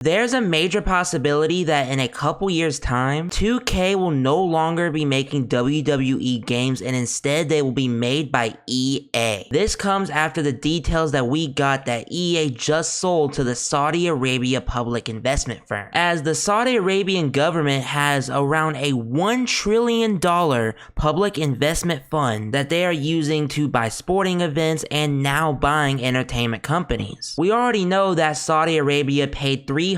There's a major possibility that in a couple years time, 2K will no longer be making WWE games and instead they will be made by EA. This comes after the details that we got that EA just sold to the Saudi Arabia public investment firm, as the Saudi Arabian government has around a $1 trillion public investment fund that they are using to buy sporting events and now buying entertainment companies. We already know that Saudi Arabia paid $350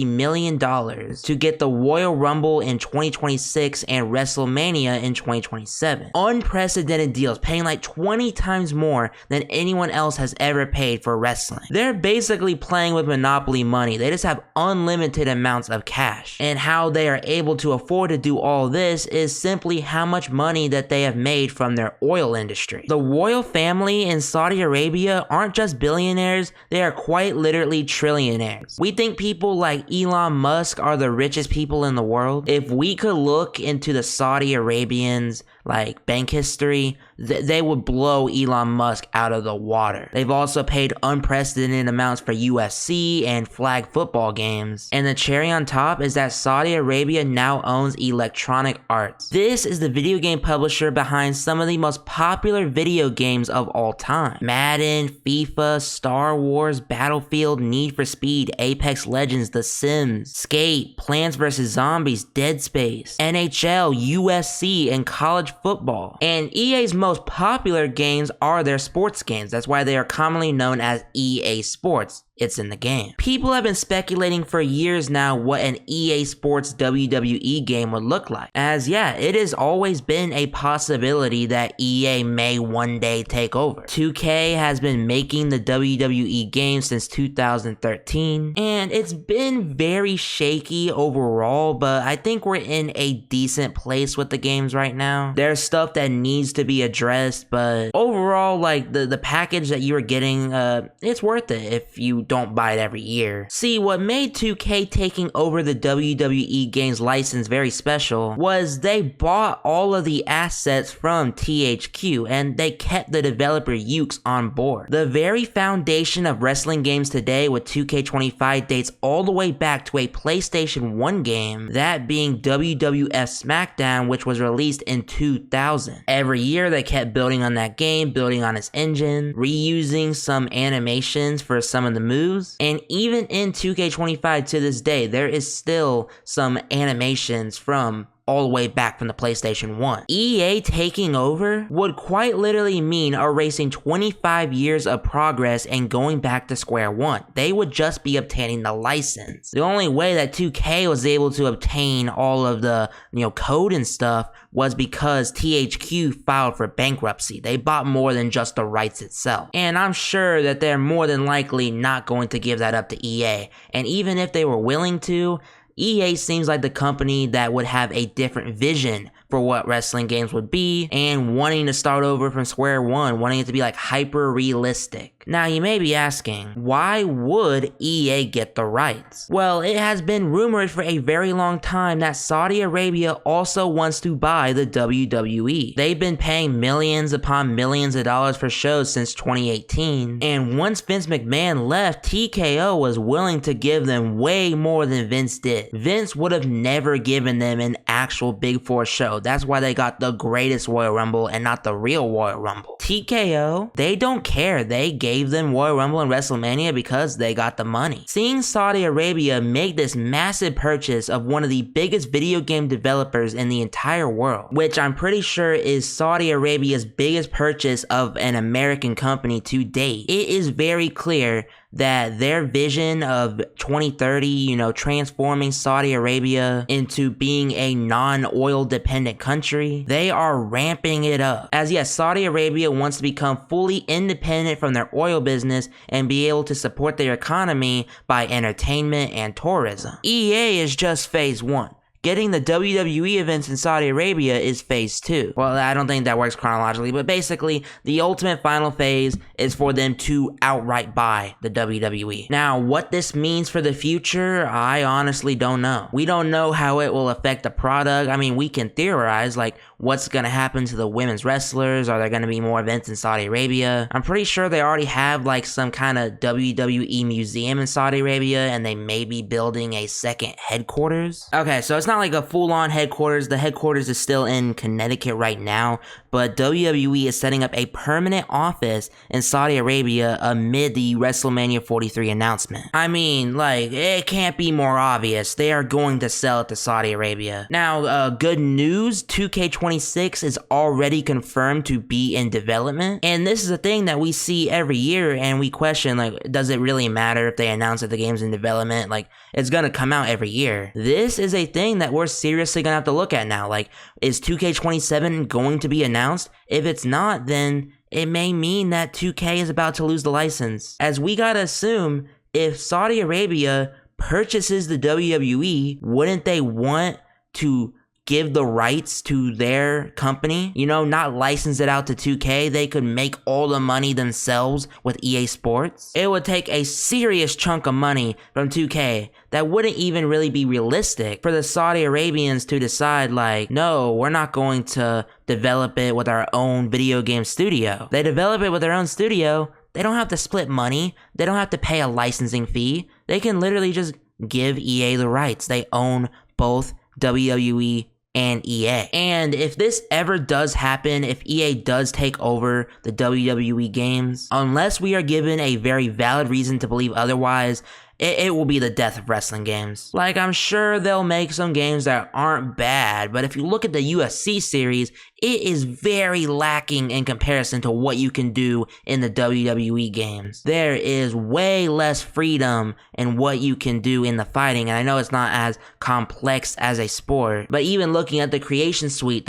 million to get the Royal Rumble in 2026 and WrestleMania in 2027. Unprecedented deals, paying like 20 times more than anyone else has ever paid for wrestling. They're basically playing with monopoly money. They just have unlimited amounts of cash. And how they are able to afford to do all this is simply how much money that they have made from their oil industry. The royal family in Saudi Arabia aren't just billionaires, they are quite literally trillionaires. We think people like Elon Musk are the richest people in the world. If we could look into the Saudi Arabians like bank history, they would blow Elon Musk out of the water. They've also paid unprecedented amounts for UFC and flag football games. And the cherry on top is that Saudi Arabia now owns Electronic Arts. This is the video game publisher behind some of the most popular video games of all time. Madden, FIFA, Star Wars, Battlefield, Need for Speed, Apex Legends, The Sims, Skate, Plants vs. Zombies, Dead Space, NHL, UFC, and college football. And EA's most popular games are their sports games. That's why they are commonly known as EA Sports. It's in the game. People have been speculating for years now what an EA Sports WWE game would look like. As yeah, it has always been a possibility that EA may one day take over. 2K has been making the WWE game since 2013, and it's been very shaky overall, but I think we're in a decent place with the games right now. There's stuff that needs to be addressed, but overall, like the package that you're getting, it's worth it if you don't buy it every year. See, what made 2K taking over the WWE games license very special was they bought all of the assets from THQ and they kept the developer Yuke's on board. The very foundation of wrestling games today with 2K25 dates all the way back to a PlayStation 1 game, that being WWF SmackDown, which was released in 2000. Every year they kept building on that game, building on its engine, reusing some animations for some of the moves, and even in 2K25 to this day, there is still some animations from all the way back from the PlayStation 1. EA taking over would quite literally mean erasing 25 years of progress and going back to square one. They would just be obtaining the license. The only way that 2K was able to obtain all of the, code and stuff was because THQ filed for bankruptcy. They bought more than just the rights itself. And I'm sure that they're more than likely not going to give that up to EA. And even if they were willing to, EA seems like the company that would have a different vision for what wrestling games would be and wanting to start over from square one, wanting it to be like hyper realistic. Now you may be asking, why would EA get the rights? Well, it has been rumored for a very long time that Saudi Arabia also wants to buy the WWE. They've been paying millions upon millions of dollars for shows since 2018, and once Vince McMahon left, TKO was willing to give them way more than Vince did. Vince would have never given them an actual Big Four show. That's why they got the greatest Royal Rumble and not the real Royal Rumble. TKO, they don't care. They gave them Royal Rumble and WrestleMania because they got the money. Seeing Saudi Arabia make this massive purchase of one of the biggest video game developers in the entire world, which I'm pretty sure is Saudi Arabia's biggest purchase of an American company to date, it is very clear that their vision of 2030, transforming Saudi Arabia into being a non-oil dependent country, they are ramping it up. As yes, Saudi Arabia wants to become fully independent from their oil business and be able to support their economy by entertainment and tourism. EA is just phase one. Getting the WWE events in Saudi Arabia is phase 2. Well, I don't think that works chronologically, but basically, the ultimate final phase is for them to outright buy the WWE. Now, what this means for the future, I honestly don't know. We don't know how it will affect the product. I mean, we can theorize, like, what's gonna happen to the women's wrestlers. Are there gonna be more events in Saudi Arabia? I'm pretty sure they already have like some kind of WWE museum in Saudi Arabia, and they may be building a second headquarters. Okay, so it's not like a full-on headquarters. The headquarters is still in Connecticut right now, but WWE is setting up a permanent office in Saudi Arabia amid the WrestleMania 43 announcement. I mean, like, it can't be more obvious. They are going to sell it to Saudi Arabia. Now, good news, 2K26 is already confirmed to be in development, and this is a thing that we see every year, and we question, like, does it really matter if they announce that the game's in development? Like, it's gonna come out every year. This is a thing that we're seriously gonna have to look at now. Like, is 2K27 going to be announced? If it's not, then it may mean that 2K is about to lose the license. As we gotta assume, if Saudi Arabia purchases the WWE, wouldn't they want to give the rights to their company? You know, not license it out to 2K. They could make all the money themselves with EA Sports. It would take a serious chunk of money from 2K that wouldn't even really be realistic for the Saudi Arabians to decide, like, no, we're not going to develop it with our own video game studio. They develop it with their own studio. They don't have to split money. They don't have to pay a licensing fee. They can literally just give EA the rights. They own both WWE and EA. And if this ever does happen, if EA does take over the WWE games, unless we are given a very valid reason to believe otherwise, it will be the death of wrestling games. Like, I'm sure they'll make some games that aren't bad, but if you look at the UFC series, it is very lacking in comparison to what you can do in the WWE games. There is way less freedom in what you can do in the fighting, and I know it's not as complex as a sport, but even looking at the Creation Suite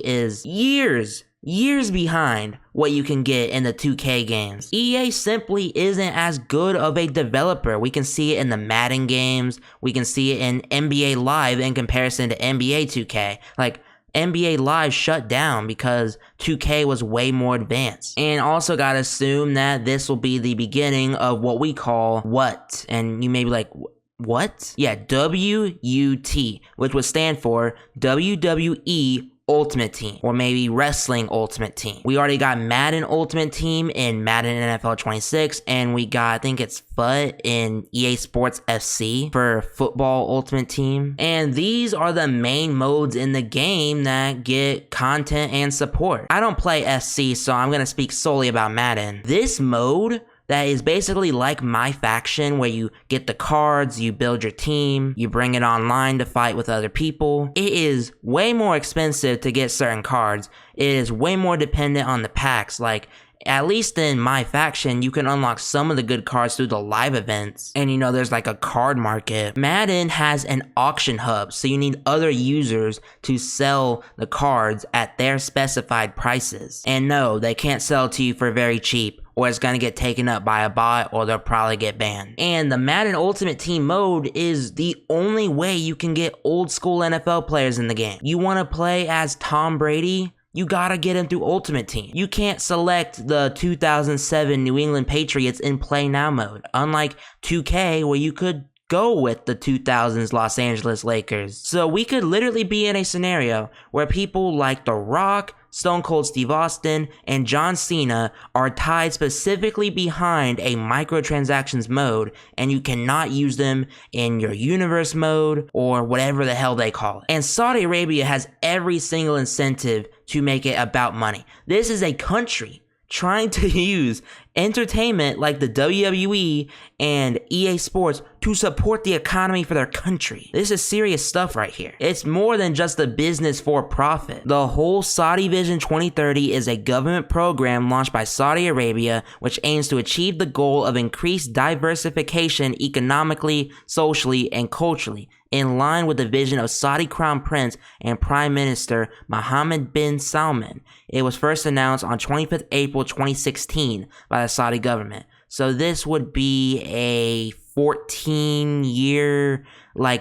is years behind what you can get in the 2K games. EA simply isn't as good of a developer. We can see it in the Madden games. We can see it in NBA Live in comparison to NBA 2K. Like, NBA Live shut down because 2K was way more advanced. And also gotta assume that this will be the beginning of what we call WUT. And you may be like, what? Yeah, WUT, which would stand for WWE Ultimate Team, or maybe Wrestling Ultimate Team. We already got Madden Ultimate Team in Madden NFL 26, and we got, I think it's FUT in EA Sports FC for Football Ultimate Team. And these are the main modes in the game that get content and support. I don't play SC, so I'm gonna speak solely about Madden. This mode that is basically like My Faction, where you get the cards, you build your team, you bring it online to fight with other people. It is way more expensive to get certain cards. It is way more dependent on the packs. Like, at least in My Faction, you can unlock some of the good cards through the live events. And you know, there's like a card market. Madden has an auction hub, so you need other users to sell the cards at their specified prices. And no, they can't sell to you for very cheap, or it's gonna get taken up by a bot, or they'll probably get banned. And the Madden Ultimate Team mode is the only way you can get old school NFL players in the game. You wanna play as Tom Brady? You gotta get him through Ultimate Team. You can't select the 2007 New England Patriots in Play Now mode, unlike 2K, where you could go with the 2000s Los Angeles Lakers. So we could literally be in a scenario where people like The Rock, Stone Cold Steve Austin, and John Cena are tied specifically behind a microtransactions mode, and you cannot use them in your universe mode or whatever the hell they call it. And Saudi Arabia has every single incentive to make it about money. This is a country trying to use entertainment like the WWE and EA Sports to support the economy for their country. This is serious stuff right here. It's more than just a business for profit. The whole Saudi Vision 2030 is a government program launched by Saudi Arabia, which aims to achieve the goal of increased diversification economically, socially, and culturally, in line with the vision of Saudi Crown Prince and Prime Minister Mohammed bin Salman. It was first announced on 25th April 2016 by the Saudi government. So this would be a 14-year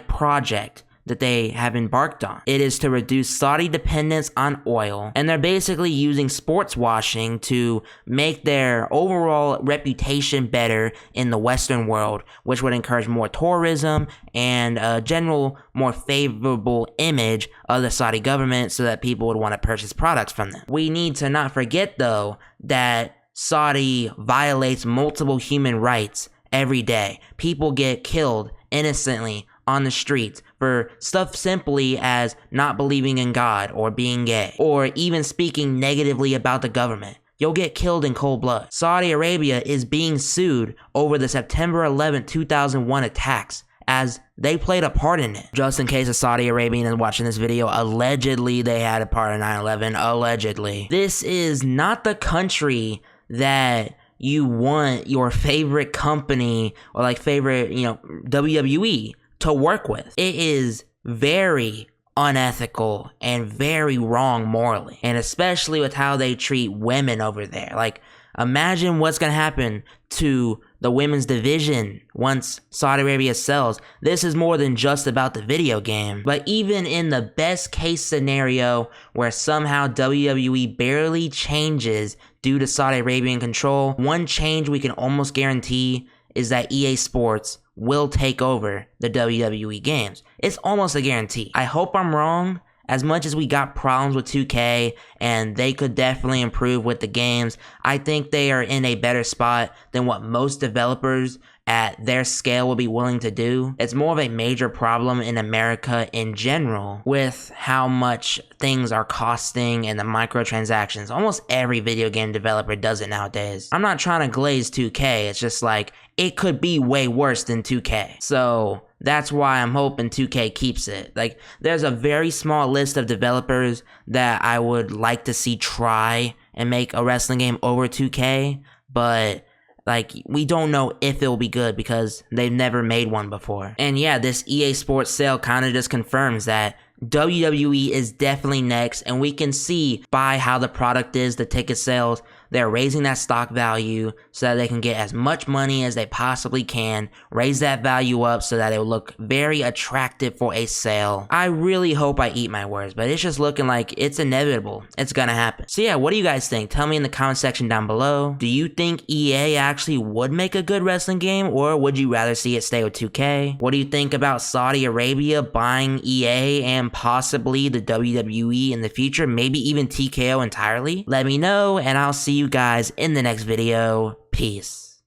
project that they have embarked on. It is to reduce Saudi dependence on oil, and they're basically using sports washing to make their overall reputation better in the Western world, which would encourage more tourism and a general more favorable image of the Saudi government so that people would want to purchase products from them. We need to not forget, though, that Saudi violates multiple human rights every day. People get killed innocently on the streets for stuff simply as not believing in God or being gay or even speaking negatively about the government. You'll get killed in cold blood. Saudi Arabia is being sued over the September 11, 2001 attacks as they played a part in it. Just in case a Saudi Arabian is watching this video, allegedly they had a part in 9/11, allegedly. This is not the country that you want your favorite company or like favorite, WWE to work with. It is very unethical and very wrong morally, and especially with how they treat women over there. Like, imagine what's gonna happen to the women's division once Saudi Arabia sells. This is more than just about the video game, but even in the best case scenario where somehow WWE barely changes due to Saudi Arabian control, one change we can almost guarantee is that EA Sports will take over the WWE games. It's almost a guarantee. I hope I'm wrong. As much as we got problems with 2K and they could definitely improve with the games, I think they are in a better spot than what most developers at their scale will be willing to do. It's more of a major problem in America in general with how much things are costing and the microtransactions. Almost every video game developer does it nowadays. I'm not trying to glaze 2K, it's just like, it could be way worse than 2K. So that's why I'm hoping 2K keeps it. Like, there's a very small list of developers that I would like to see try and make a wrestling game over 2K, but like, we don't know if it'll be good because they've never made one before. And yeah, this EA Sports sale kind of just confirms that WWE is definitely next, and we can see by how the product is, the ticket sales, they're raising that stock value so that they can get as much money as they possibly can, raise that value up so that it will look very attractive for a sale. I really hope I eat my words, but it's just looking like it's inevitable. It's gonna happen. So yeah, what do you guys think? Tell me in the comment section down below. Do you think EA actually would make a good wrestling game, or would you rather see it stay with 2K? What do you think about Saudi Arabia buying EA and possibly the WWE in the future, maybe even TKO entirely? Let me know, and I'll see you guys in the next video. Peace.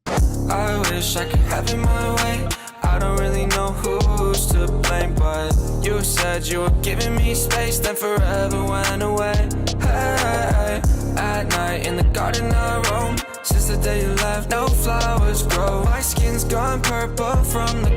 I wish I could have it my way. I don't really know who's to blame, but you said you were giving me space, then forever went away. Hey, at night in the garden I roam. Since the day you left, no flowers grow. My skin's gone purple from the